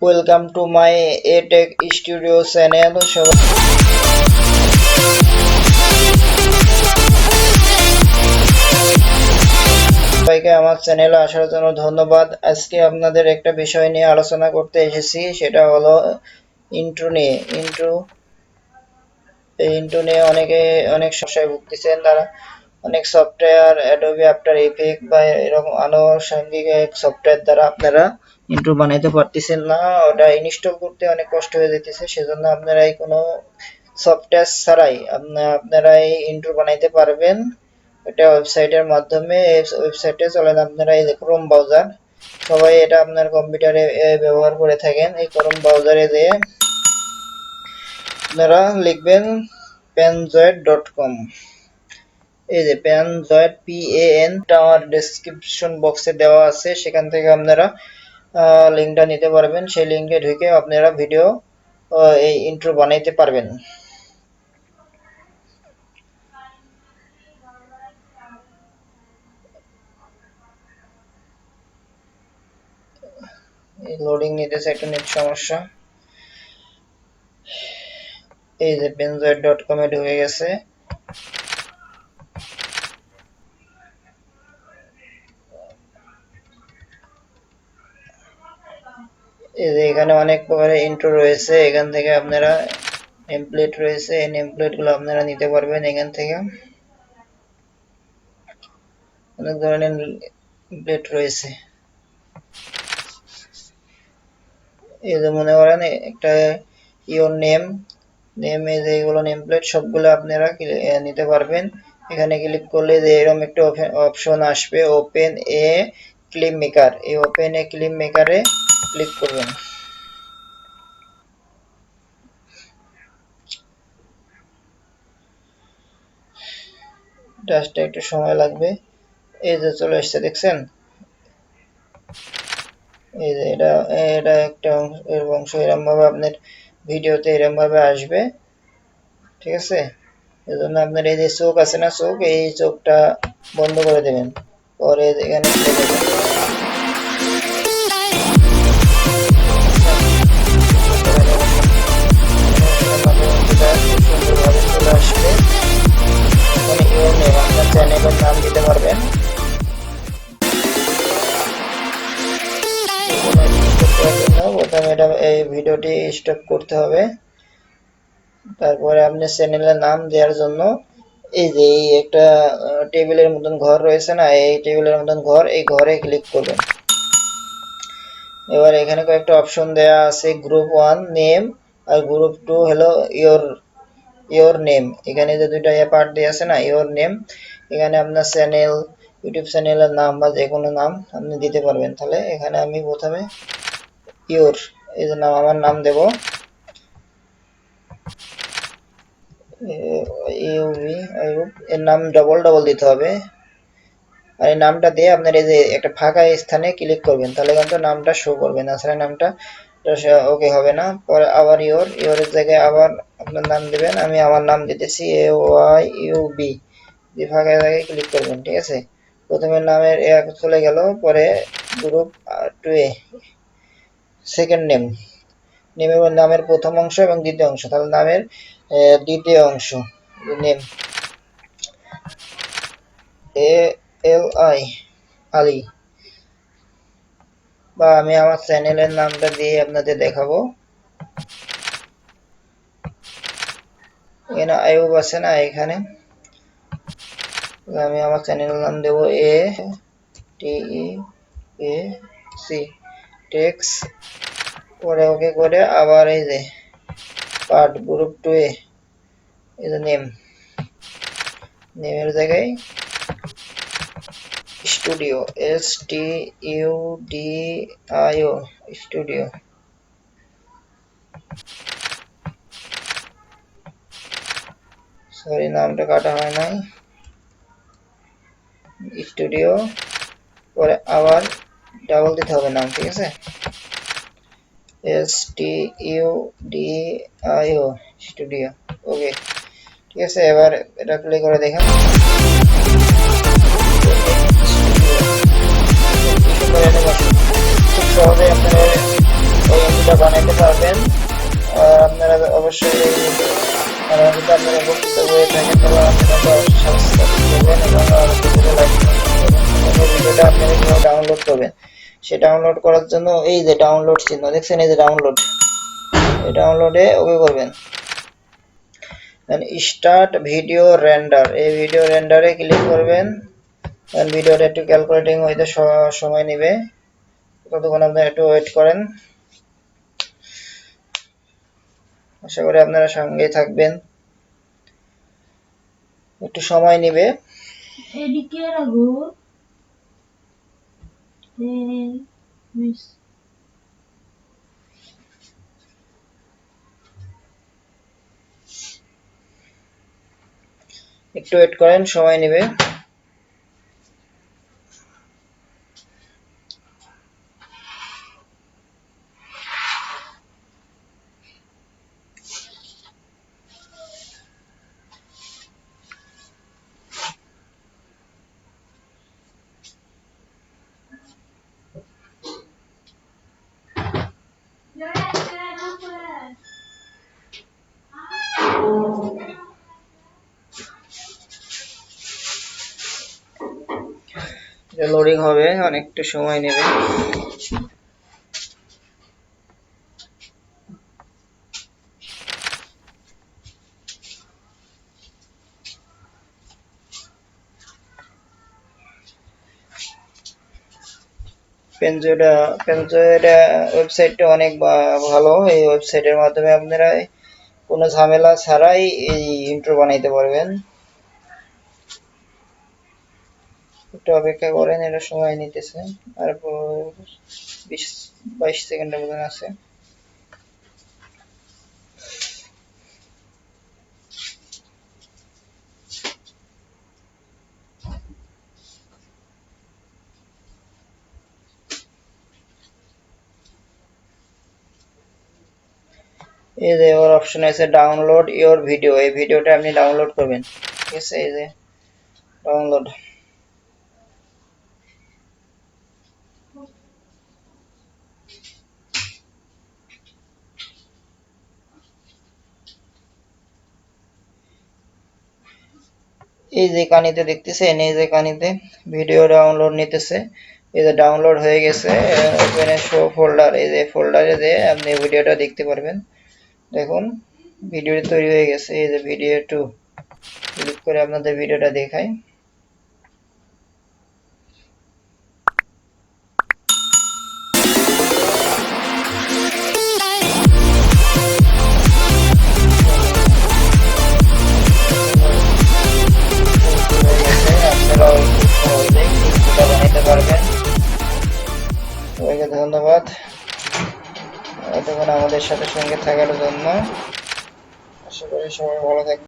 Welcome to my এটেক studio channel. সবাইকে আমার চ্যানেলে আসার জন্য ধন্যবাদ। আজকে আপনাদের একটা বিষয় নিয়ে আলোচনা করতে এসেছি, সেটা হলো ইন্ট্রো নিয়ে। ইন্ট্রো নিয়ে অনেক সমস্যায় ভুগতেছেন। তারা অনেক সফটওয়্যার, অ্যাডোবি আফটার ইফেক্ট বা এরকম আনুষঙ্গিক সফটওয়্যার দ্বারা আপনারা ইন্ট্রো বানাইতে পারতেছেন না, ওটা ইনস্টল করতে অনেক কষ্ট হয়ে যেতেছে। সেজন্য আপনারা এই কোনো সফটওয়্যার ছাড়াই আপনারা এই ইন্ট্রো বানাইতে পারবেন। এটা ওয়েবসাইটের মাধ্যমে। ওয়েবসাইটে চলেন আপনারা এই ক্রোম ব্রাউজার, সবাই এটা আপনার কম্পিউটারে ব্যবহার করে থাকেন। এই ক্রোম ব্রাউজারে যেয়ে আপনারা লিখবেন panzoid.com। এই যে panzoid PAN, আমার ডেসক্রিপশন বক্সে দেওয়া আছে, সেখান থেকে আপনারা লিঙ্কটা নিতে পারবেন। সেই লিঙ্কে ঢুকে আপনারা ভিডিও এই ইন্ট্রো বানাইতে পারবেন। লোডিং নিতেছে, একটু নেট সমস্যা। এই যে panzoid.com এ ঢুকে গেছে। এই যে এখানে অনেক প্রকারের ইন্ট্রো রয়েছে, এখান থেকে আপনারা টেমপ্লেট রয়েছে, এই টেমপ্লেট গুলো আপনারা নিতে পারবেন। এখান থেকে অনেক ধরনের টেমপ্লেট রয়েছে। এই যে মনে করেন একটা ইওর নেম এই যে এগুলো নেমপ্লেট, সবগুলো আপনারা নিতে পারবেন। এখানে ক্লিক করলে যে এরকম একটা অপশন আসবে, ওপেন এ ক্লিপ মেকার। এই ওপেন এ ক্লিপ মেকারে ক্লিক করবেন। জাস্ট একটু সময় লাগবে। এই যে চলে আসছে, দেখছেন? এই যে এটা একটা অংশ এরকম ভাবে আপনার ভিডিওতে এরকম ভাবে আসবে, ঠিক আছে? এজন্য আপনার এই যে চোখ আছে না, এই চোখটা বন্ধ করে দেবেন। পরে এখানে চলে আসবে। আপনার চ্যানেলের নাম দিতে পারবেন। প্রথমে এই ভিডিওটি স্টপ করতে হবে। তারপরে আপনার চ্যানেলের নাম দেওয়ার জন্য এই যে একটা টেবিলের মতন ঘর রয়েছে না, এই টেবিলের মতন ঘর, এই ঘরে ক্লিক করবেন। এবার এখানে কয়েকটা অপশন দেওয়া আছে, গ্রুপ 1 নেম আর গ্রুপ 2 হলো ইওর নেম। এখানে যে দুইটা পার্ট দেওয়া আছে না, ইওর নেম, এখানে আপনার চ্যানেল, ইউটিউব চ্যানেলের নাম বা যে কোনো নাম আপনি দিতে পারবেন। তাহলে এখানে আমি প্রথমে ইওর, এই যে নাম, আমার নাম দেব এর নাম ডবল দিতে হবে। আর এই নামটা দিয়ে আপনার এই যে একটা ফাঁকা স্থানে ক্লিক করবেন, তাহলে কিন্তু নামটা শো করবে না, আসলে নামটা ওকে হবে না। পরে আবার ইওরের জায়গায় আবার আপনার নাম দিবেন। আমি আমার নাম দিতেছি AYUB, দিয়ে ফাঁকা জায়গায় ক্লিক করবেন, ঠিক আছে? প্রথমে নামের চলে গেল। পরে গ্রুপ 2 সেকেন্ড নেমের নামের প্রথম অংশ এবং দ্বিতীয় অংশ, তাহলে নামের দ্বিতীয় অংশ নেম ALI আলী, বা আমি আমার চ্যানেলের নামটা দিয়ে আপনাদের দেখাবো। এখানে আইয়ুব আছে না, এখানে আমি আমার চ্যানেলের নাম দেব ATEAC টেক্স। পরে ওকে করে আবার এই যে পার্ট গ্রুপ 2 এই যে নেমের জায়গায় স্টুডিও STUDIO স্টুডিও। সরি, নামটা কাটা হয় নাই, স্টুডিও। পরে আবার ডাবল দিতে হবে নাম, ঠিক আছে? STUDIO স্টুডিও, ওকে, ঠিক আছে? এবার এটা প্লে করে দেখেন। খুব সহজে আপনারা ভিডিওটা বানাইতে পারবেন। আর আপনারা অবশ্যই যদি আপনারা উপকৃত হয়ে থাকেন তাহলে আপনারা অবশ্যই সাবস্ক্রাইব করবেন এবং ভিডিওটা লাইক করবেন। ভিডিওটা আপনারা কিভাবে ডাউনলোড করবেন, সে ডাউনলোড করার জন্য এই যে ডাউনলোড চিহ্ন দেখছেন, এই যে ডাউনলোড, এই ডাউনলোডে ওকে করবেন। স্টার্ট ভিডিও রেন্ডার, এই ভিডিও রেন্ডারে ক্লিক করবেন। ভিডিওটা একটু ক্যালকুলেটিং হইতে সময় নেবে, ততক্ষণ আপনারা একটু ওয়েট করেন। আশা করি আপনারা সঙ্গেই থাকবেন, একটু সময় নেবে। এদিকে রাখো একটু ওয়েট করেন, সময় নেবে। লোডিং হবে, অনেকটা সময় নেবে। পেনজোডা ওয়েবসাইটটা অনেক ভালো। এই ওয়েবসাইটের মাধ্যমে আপনারা কোনো ঝামেলা ছাড়াই এই ইন্ট্রো বানাইতে পারবেন। একটু অপেক্ষা করেন, এটা সময় নিতেছে, আর 20-22 সেকেন্ডের মতন আছে। এই যে ওর অপশন আছে ডাউনলোড ইওর ভিডিও, এই ভিডিওটা আপনি ডাউনলোড করবেন। ঠিক আছে, এই যে ডাউনলোড, এই যে কানিতে দেখতেছেন, এই যে কানিতে ভিডিও ডাউনলোড নিতেছে, এই যে ডাউনলোড হয়ে গেছে। ওপেন শো ফোল্ডার, এই যে ফোল্ডারে যে আপনি ভিডিওটা দেখতে পারবেন। দেখুন ভিডিও তৈরি হয়ে গেছে। এই যে ভিডিও 2 ক্লিক করে আপনাদের ভিডিওটা দেখাই। বানাইতে পারবেন। সবাইকে ধন্যবাদ এতক্ষণ আমাদের সাথে সঙ্গে থাকার জন্য। আশা করি সবাই ভালো থাকবে।